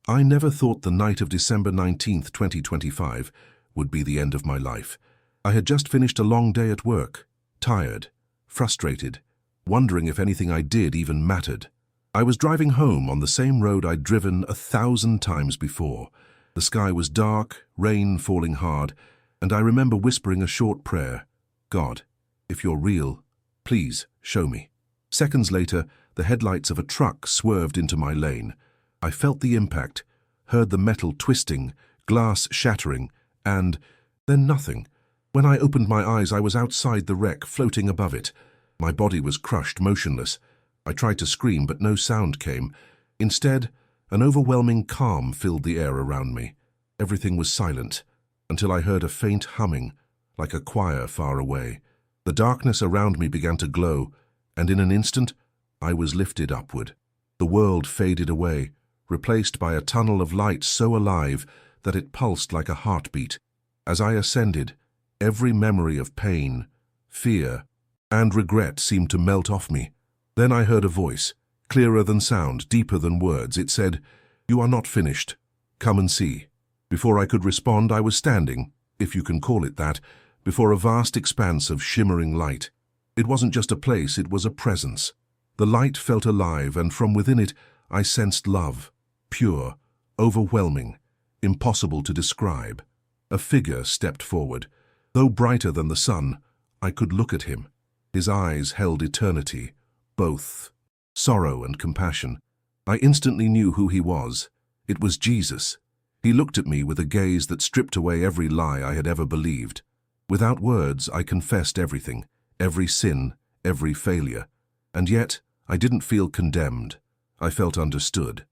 I never thought the night of December 19th, 2025 would be the end of my life. I had just finished a long day at work, tired, frustrated, wondering if anything I did even mattered. I was driving home on the same road I'd driven 1,000 times before. The sky was dark, rain falling hard, and I remember whispering a short prayer. God, if you're real, please show me. Seconds later, the headlights of a truck swerved into my lane. I felt the impact, heard the metal twisting, glass shattering, and then nothing. When I opened my eyes, I was outside the wreck, floating above it. My body was crushed, motionless. I tried to scream, but no sound came. Instead, an overwhelming calm filled the air around me. Everything was silent, until I heard a faint humming, like a choir far away. The darkness around me began to glow, and in an instant, I was lifted upward. The world faded away, replaced by a tunnel of light so alive that it pulsed like a heartbeat. As I ascended, every memory of pain, fear, and regret seemed to melt off me. Then I heard a voice, clearer than sound, deeper than words. It said, "You are not finished. Come and see." Before I could respond, I was standing, if you can call it that, before a vast expanse of shimmering light. It wasn't just a place, it was a presence. The light felt alive, and from within it, I sensed love, pure, overwhelming, impossible to describe. A figure stepped forward. Though brighter than the sun, I could look at him. His eyes held eternity, both sorrow and compassion. I instantly knew who he was. It was Jesus. He looked at me with a gaze that stripped away every lie I had ever believed. Without words, I confessed everything, every sin, every failure. And yet, I didn't feel condemned. I felt understood.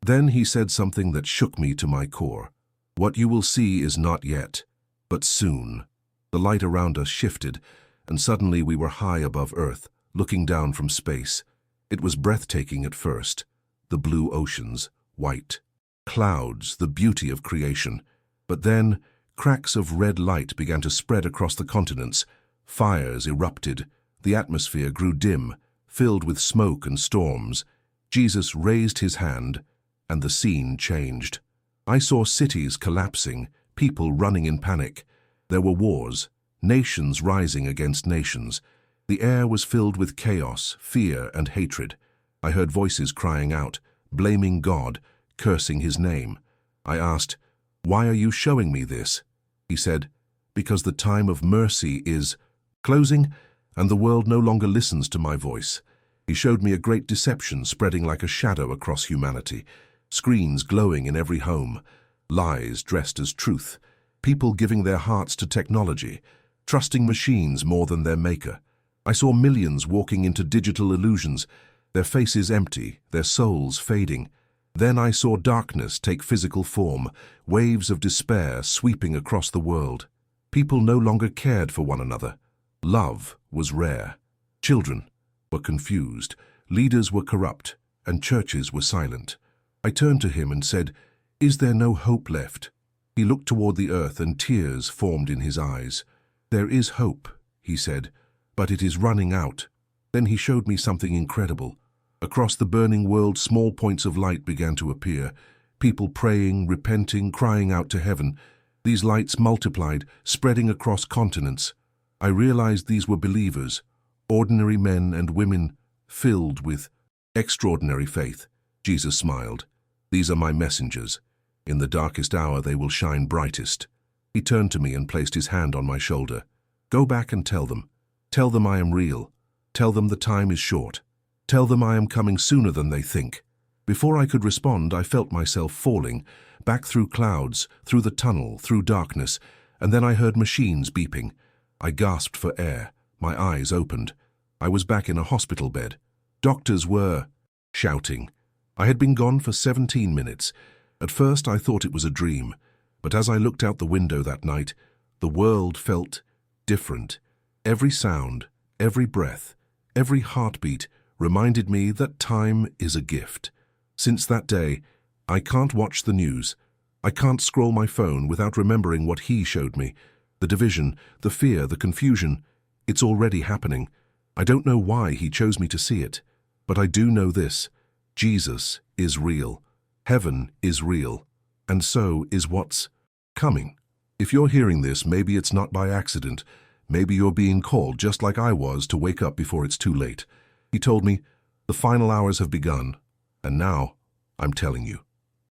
Then he said something that shook me to my core. What you will see is not yet, but soon. The light around us shifted, and suddenly we were high above Earth, looking down from space. It was breathtaking at first. The blue oceans, white. Clouds, the beauty of creation. But then, cracks of red light began to spread across the continents. Fires erupted. The atmosphere grew dim, filled with smoke and storms. Jesus raised his hand, and the scene changed. I saw cities collapsing, people running in panic. There were wars, nations rising against nations. The air was filled with chaos, fear, and hatred. I heard voices crying out, blaming God, cursing his name. I asked, "Why are you showing me this?" He said, "Because the time of mercy is closing, and the world no longer listens to my voice." He showed me a great deception spreading like a shadow across humanity. Screens glowing in every home, lies dressed as truth, people giving their hearts to technology, trusting machines more than their maker. I saw millions walking into digital illusions, their faces empty, their souls fading. Then I saw darkness take physical form, waves of despair sweeping across the world. People no longer cared for one another. Love was rare. Children were confused, leaders were corrupt, and churches were silent. I turned to him and said, "Is there no hope left?" He looked toward the earth, and tears formed in his eyes. "There is hope," he said, "but it is running out." Then he showed me something incredible. Across the burning world, small points of light began to appear. People praying, repenting, crying out to heaven. These lights multiplied, spreading across continents. I realized these were believers, ordinary men and women filled with extraordinary faith. Jesus smiled. "These are my messengers. In the darkest hour they will shine brightest." He turned to me and placed his hand on my shoulder. "Go back and tell them. Tell them I am real. Tell them the time is short. Tell them I am coming sooner than they think." Before I could respond, I felt myself falling, back through clouds, through the tunnel, through darkness, and then I heard machines beeping. I gasped for air. My eyes opened. I was back in a hospital bed. Doctors were shouting. I had been gone for 17 minutes. At first I thought it was a dream, but as I looked out the window that night, the world felt different. Every sound, every breath, every heartbeat reminded me that time is a gift. Since that day, I can't watch the news. I can't scroll my phone without remembering what he showed me. The division, the fear, the confusion. It's already happening. I don't know why he chose me to see it, but I do know this. Jesus is real. Heaven is real, and so is what's coming. If you're hearing this, maybe it's not by accident. Maybe you're being called, just like I was, to wake up before it's too late. He told me, the final hours have begun, and now I'm telling you.